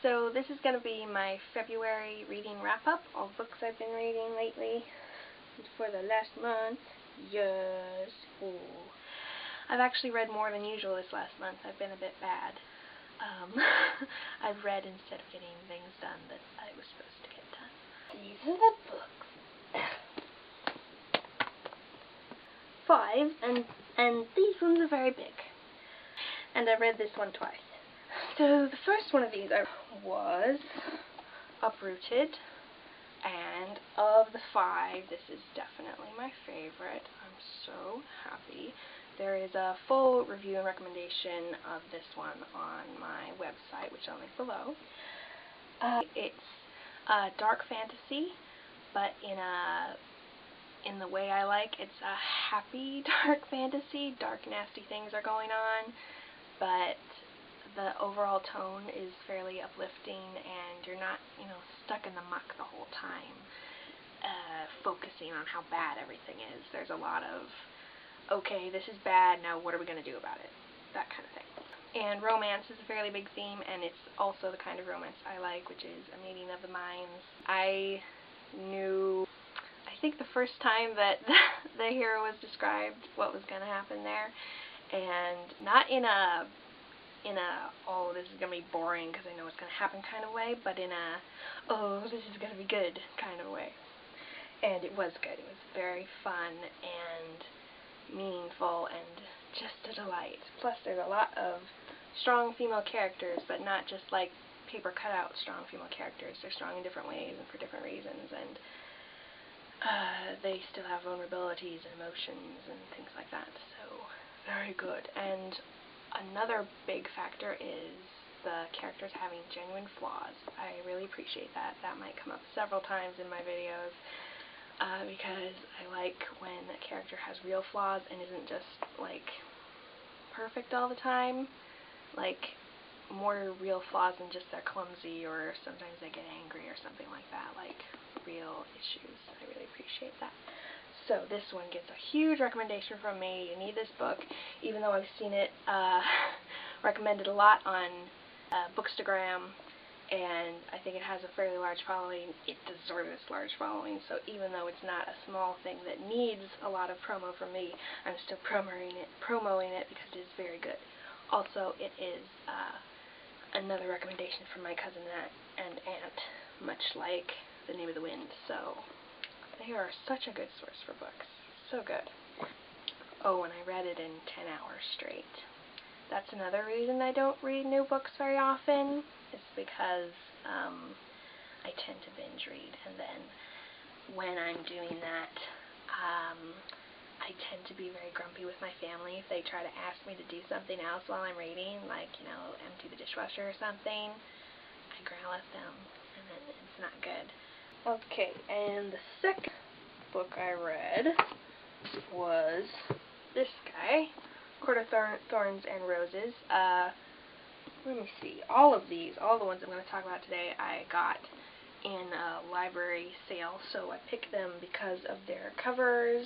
So this is going to be my February reading wrap-up of books I've been reading lately for the last month. Yes. Ooh. I've actually read more than usual this last month. I've been a bit bad. I've read instead of getting things done that I was supposed to get done. These are the books. 5, and these ones are very big. And I read this one twice. So the first one of these was Uprooted, and of the 5, this is definitely my favorite. I'm so happy. There is a full review and recommendation of this one on my website, which I'll link below. It's dark fantasy, but in the way I like. It's a happy dark fantasy. Dark, nasty things are going on, but the overall tone is fairly uplifting, and you're not, stuck in the muck the whole time, focusing on how bad everything is. There's a lot of, okay, this is bad, now what are we going to do about it? That kind of thing. And romance is a fairly big theme, and it's also the kind of romance I like, which is a meeting of the minds. I think the first time that the hero was described what was going to happen there, and not in a oh, this is going to be boring because I know what's going to happen kind of way, but in a, oh, this is going to be good kind of way. And it was good. It was very fun and meaningful and just a delight. Plus there's a lot of strong female characters, but not just like paper cutout strong female characters. They're strong in different ways and for different reasons, and they still have vulnerabilities and emotions and things like that. So very good. And another big factor is the characters having genuine flaws. I really appreciate that. That might come up several times in my videos because I like when a character has real flaws and isn't just like perfect all the time. Like more real flaws than just they're clumsy or sometimes they get angry or something like that. Like real issues. I really appreciate that. So this one gets a huge recommendation from me. You need this book, even though I've seen it recommended a lot on Bookstagram, and I think it has a fairly large following. It deserves this large following, so even though it's not a small thing that needs a lot of promo from me, I'm still promoting it because it is very good. Also, it is another recommendation from my cousin and aunt, much like The Name of the Wind, so they are such a good source for books. So good. Oh, and I read it in 10 hours straight. That's another reason I don't read new books very often. It's because I tend to binge read, and then when I'm doing that, I tend to be very grumpy with my family if they try to ask me to do something else while I'm reading, like, empty the dishwasher or something. I growl at them, and it's not good. Okay, and the second book I read was this guy, Thorns and Roses. Let me see. All of these, all the ones I'm going to talk about today, I got in a library sale, so I picked them because of their covers,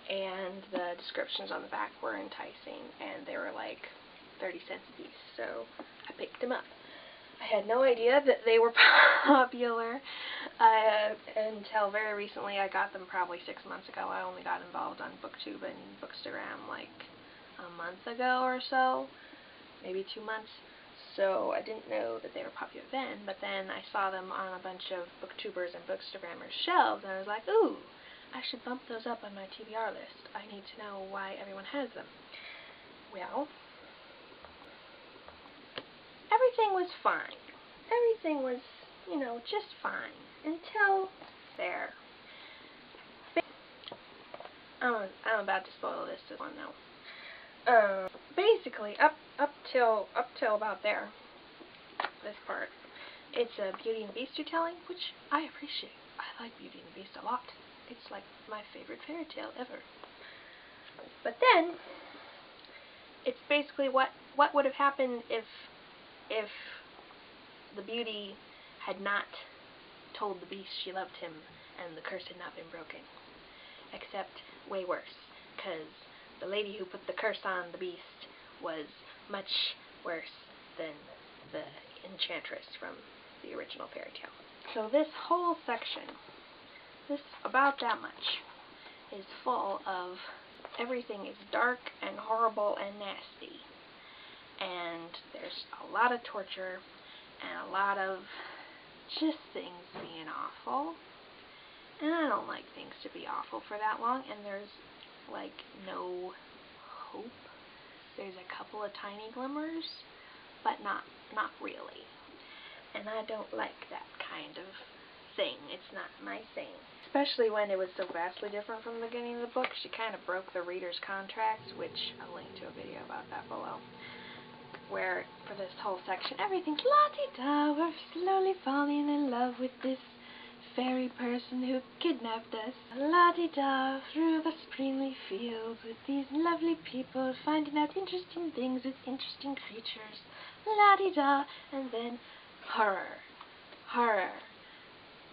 and the descriptions on the back were enticing, and they were like 30 cents a piece, so I picked them up. I had no idea that they were popular until very recently. I got them probably 6 months ago. I only got involved on BookTube and Bookstagram like a month ago or so, maybe 2 months. So I didn't know that they were popular then, but then I saw them on a bunch of BookTubers and Bookstagrammers' shelves, and I was like, ooh, I should bump those up on my TBR list. I need to know why everyone has them. Well, everything was fine. Everything was, just fine until there. I'm about to spoil this one now. Basically, up till about there, this part, it's a Beauty and the Beast retelling, which I appreciate. I like Beauty and the Beast a lot. It's like my favorite fairy tale ever. But then, it's basically what would have happened if the beauty had not told the beast she loved him and the curse had not been broken. Except way worse, because the lady who put the curse on the beast was much worse than the enchantress from the original fairy tale. So this whole section, this about that much, is full of everything is dark and horrible and nasty. And there's a lot of torture and a lot of just things being awful. And I don't like things to be awful for that long, and there's like no hope. There's a couple of tiny glimmers, but not really. And I don't like that kind of thing. It's not my thing. Especially when it was so vastly different from the beginning of the book. She kind of broke the reader's contract, which I'll link to a video about that below. Where, for this whole section, everything's la-di-da, we're slowly falling in love with this fairy person who kidnapped us. La-di-da, through the springly fields with these lovely people, finding out interesting things with interesting creatures. La-di-da, and then horror. Horror.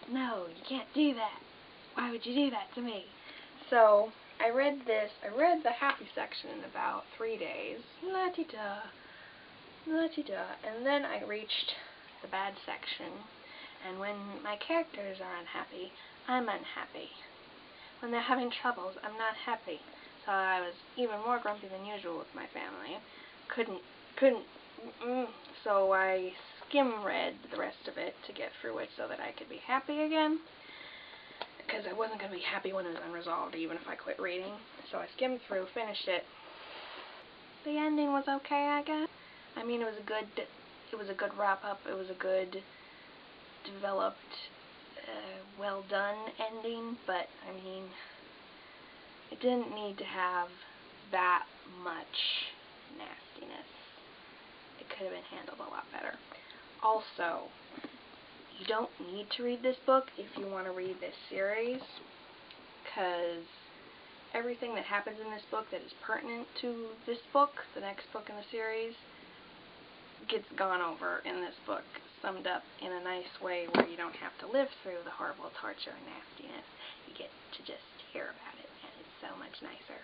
No, you can't do that. Why would you do that to me? So, I read the happy section in about 3 days. La-di-da. La-di-da. And then I reached the bad section. And when my characters are unhappy, I'm unhappy. When they're having troubles, I'm not happy. So I was even more grumpy than usual with my family. So I skim-read the rest of it to get through it so that I could be happy again. Because I wasn't going to be happy when it was unresolved, even if I quit reading. So I skimmed through, finished it. The ending was okay, I guess. I mean, it was a good wrap-up. It was a good developed, well done ending, but I mean, it didn't need to have that much nastiness. It could have been handled a lot better. Also, you don't need to read this book if you want to read this series, because everything that happens in this book that is pertinent to this book, the next book in the series, gets gone over in this book, summed up in a nice way where you don't have to live through the horrible torture and nastiness. You get to just hear about it, and it's so much nicer.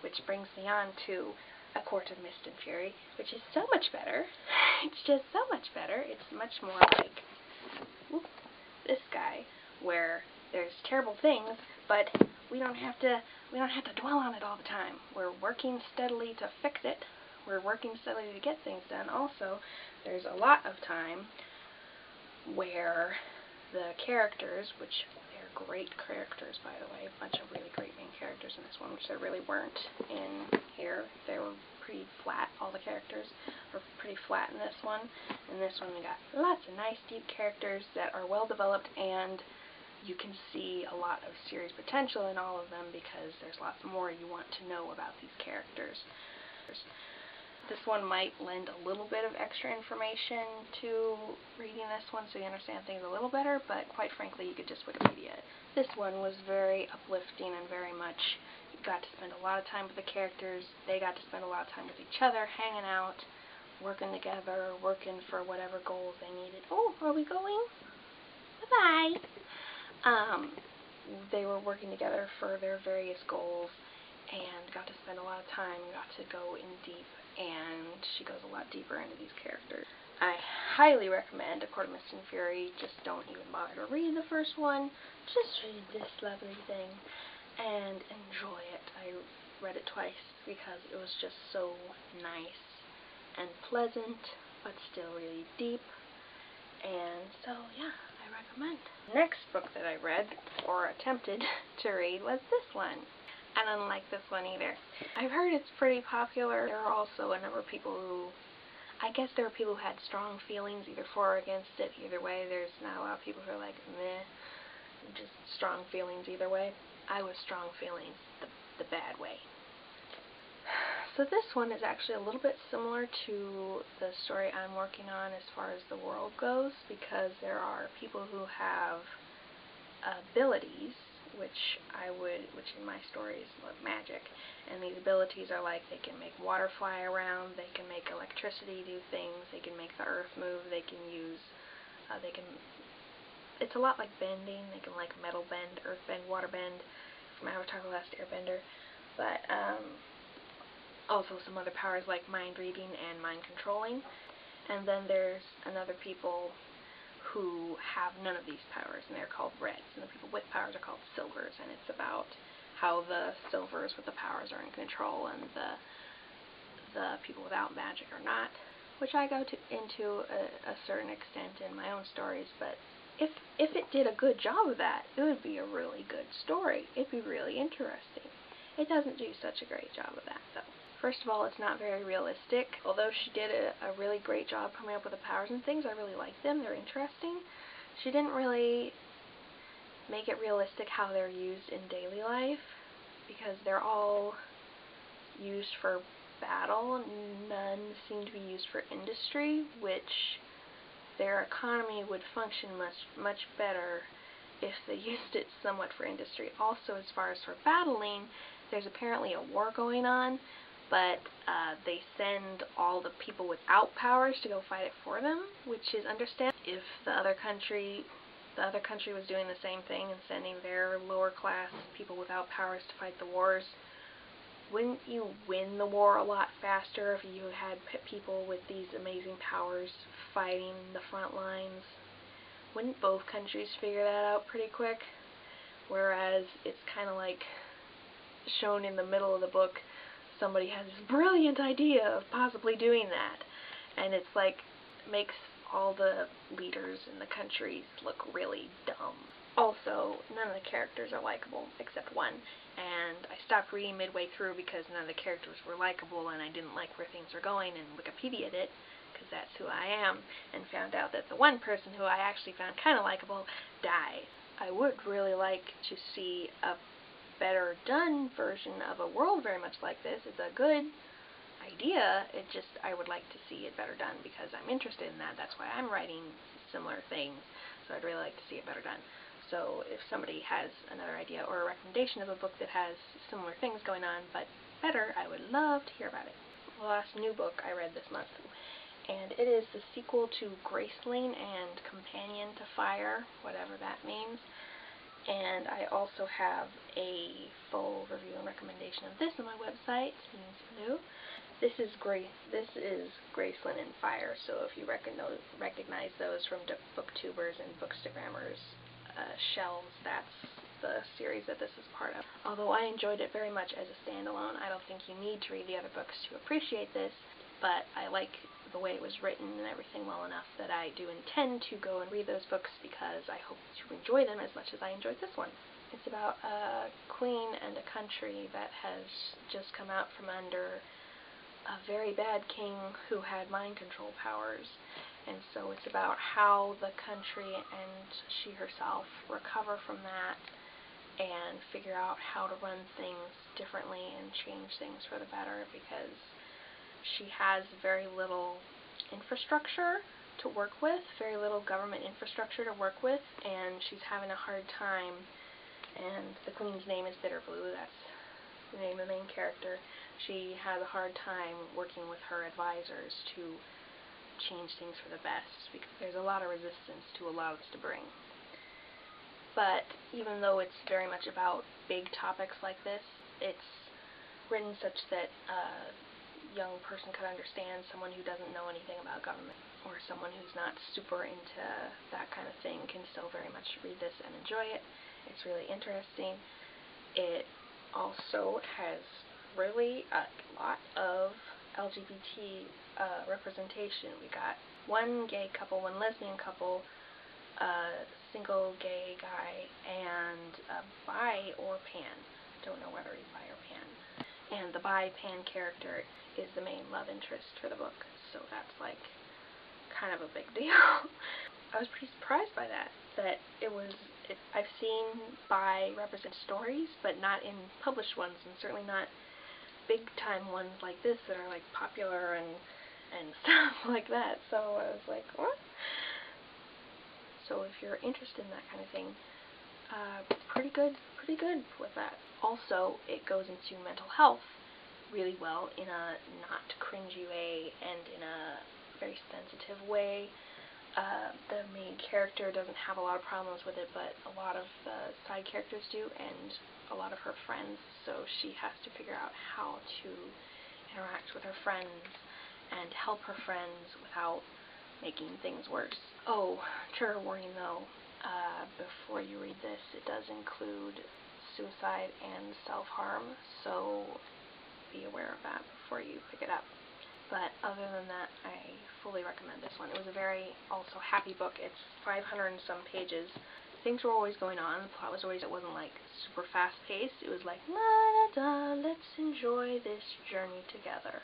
Which brings me on to A Court of Mist and Fury, which is so much better. It's just so much better. It's much more like this guy, where there's terrible things, but we don't have to dwell on it all the time. We're working steadily to fix it. We're working steadily to get things done. Also, there's a lot of time where the characters, which they're great characters, by the way, a bunch of really great main characters in this one, which there really weren't in here. They were pretty flat. All the characters were pretty flat in this one. In this one, we got lots of nice, deep characters that are well developed, and you can see a lot of series potential in all of them because there's lots more you want to know about these characters. This one might lend a little bit of extra information to reading this one so you understand things a little better, but quite frankly, you could just Wikipedia it. This one was very uplifting and very much, you got to spend a lot of time with the characters, they got to spend a lot of time with each other, hanging out, working together, working for whatever goals they needed. Oh, are we going? Bye-bye! They were working together for their various goals and got to spend a lot of time, got to go in deep, and she goes a lot deeper into these characters. I highly recommend A Court of Mist and Fury. Just don't even bother to read the first one. Just read this lovely thing and enjoy it. I read it twice because it was just so nice and pleasant, but still really deep. And so, yeah, I recommend. The next book that I read, or attempted to read, was this one. I don't like this one either. I've heard it's pretty popular. There are also a number of people who, I guess there are people who had strong feelings either for or against it. Either way, there's not a lot of people who are like, meh, just strong feelings either way. I was strong feelings the bad way. So this one is actually a little bit similar to the story I'm working on as far as the world goes, because there are people who have abilities, which in my story is magic, and these abilities are like they can make water fly around, they can make electricity do things, they can make the earth move, they can use, it's a lot like bending, they can like metal bend, earth bend, water bend, from Avatar: The Last Airbender, but also some other powers like mind reading and mind controlling. And then there's another people who have none of these powers, and they're called reds, and the people with powers are called silvers, and it's about how the silvers with the powers are in control and the people without magic are not, which I go into a certain extent in my own stories, but if it did a good job of that, it would be a really good story. It'd be really interesting. It doesn't do such a great job of that, though. First of all, it's not very realistic. Although she did a really great job coming up with the powers and things, I really like them. They're interesting. She didn't really make it realistic how they're used in daily life, because they're all used for battle. None seem to be used for industry, which their economy would function much better if they used it somewhat for industry. Also, as far as for battling, there's apparently a war going on, but they send all the people without powers to go fight it for them, which is understandable. If the other country was doing the same thing and sending their lower class people without powers to fight the wars, wouldn't you win the war a lot faster if you had people with these amazing powers fighting the front lines? Wouldn't both countries figure that out pretty quick? Whereas it's kind of like shown in the middle of the book, somebody has this brilliant idea of possibly doing that, and it's like makes all the leaders in the countries look really dumb. Also, none of the characters are likable except one, and I stopped reading midway through because none of the characters were likable and I didn't like where things were going, and Wikipedia'd it, because that's who I am, and found out that the one person who I actually found kind of likable died. I would really like to see a better done version of a world very much like this. It's a good idea, I would like to see it better done because I'm interested in that. That's why I'm writing similar things, so I'd really like to see it better done. So if somebody has another idea or a recommendation of a book that has similar things going on but better, I would love to hear about it. The last new book I read this month, and it is the sequel to Graceling and Companion to Fire, whatever that means. And I also have a full review and recommendation of this on my website, Bitterblue. This is Graceling and Fire, so if you recognize those from booktubers and bookstagrammers shelves, that's the series that this is part of. Although I enjoyed it very much as a standalone, I don't think you need to read the other books to appreciate this, but I like the way it was written and everything well enough that I do intend to go and read those books because I hope to enjoy them as much as I enjoyed this one. It's about a queen and a country that has just come out from under a very bad king who had mind control powers, and so it's about how the country and she herself recover from that and figure out how to run things differently and change things for the better, because she has very little infrastructure to work with, very little government infrastructure to work with, and she's having a hard time. And the queen's name is Bitterblue, that's the name of the main character. She has a hard time working with her advisors to change things for the best, because there's a lot of resistance to allow this to bring. But even though it's very much about big topics like this, it's written such that a young person could understand. Someone who doesn't know anything about government, or someone who's not super into that kind of thing, can still very much read this and enjoy it. It's really interesting. It also has really a lot of LGBT representation. We got one gay couple, one lesbian couple, a single gay guy, and a bi or pan. Don't know whether he's bi or pan. And the bi-pan character is the main love interest for the book, so that's like kind of a big deal. I was pretty surprised by that I've seen bi represent stories, but not in published ones, and certainly not big time ones like this that are like popular and stuff like that. So I was like, what? So if you're interested in that kind of thing, pretty good with that. Also, it goes into mental health really well in a not cringy way and in a very sensitive way. The main character doesn't have a lot of problems with it, but a lot of the side characters do, and a lot of her friends, so she has to figure out how to interact with her friends and help her friends without making things worse. Oh, trigger warning though, before you read this, it does include suicide and self-harm, so be aware of that before you pick it up. But other than that, I fully recommend this one. It was a very also happy book. It's 500 and some pages. Things were always going on. The plot was always, it wasn't like super fast paced. It was like, la da da, let's enjoy this journey together.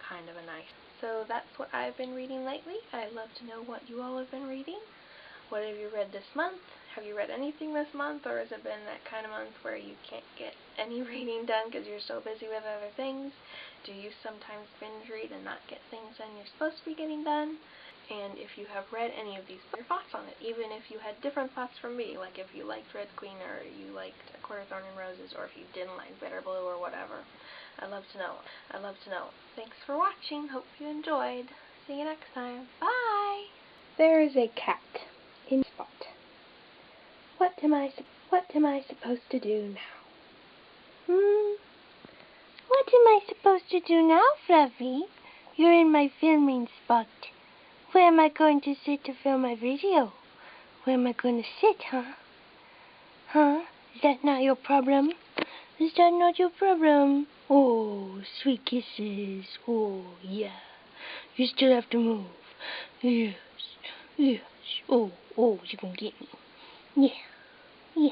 Kind of a nice. So that's what I've been reading lately. I'd love to know what you all have been reading. What have you read this month? Have you read anything this month, or has it been that kind of month where you can't get any reading done because you're so busy with other things? Do you sometimes binge read and not get things done you're supposed to be getting done? And if you have read any of these, your thoughts on it, even if you had different thoughts from me, like if you liked Red Queen or you liked A Court of Thorns and Roses, or if you didn't like Bitterblue or whatever. I'd love to know. I'd love to know. Thanks for watching. Hope you enjoyed. See you next time. Bye! There is a cat in the spot. What am I supposed to do now? What am I supposed to do now, Fluffy? You're in my filming spot. Where am I going to sit to film my video? Where am I going to sit, huh? Huh? Is that not your problem? Is that not your problem? Oh, sweet kisses. Oh, yeah. You still have to move. Yes. Yes. Oh, you're gonna get me. Yeah. Yeah.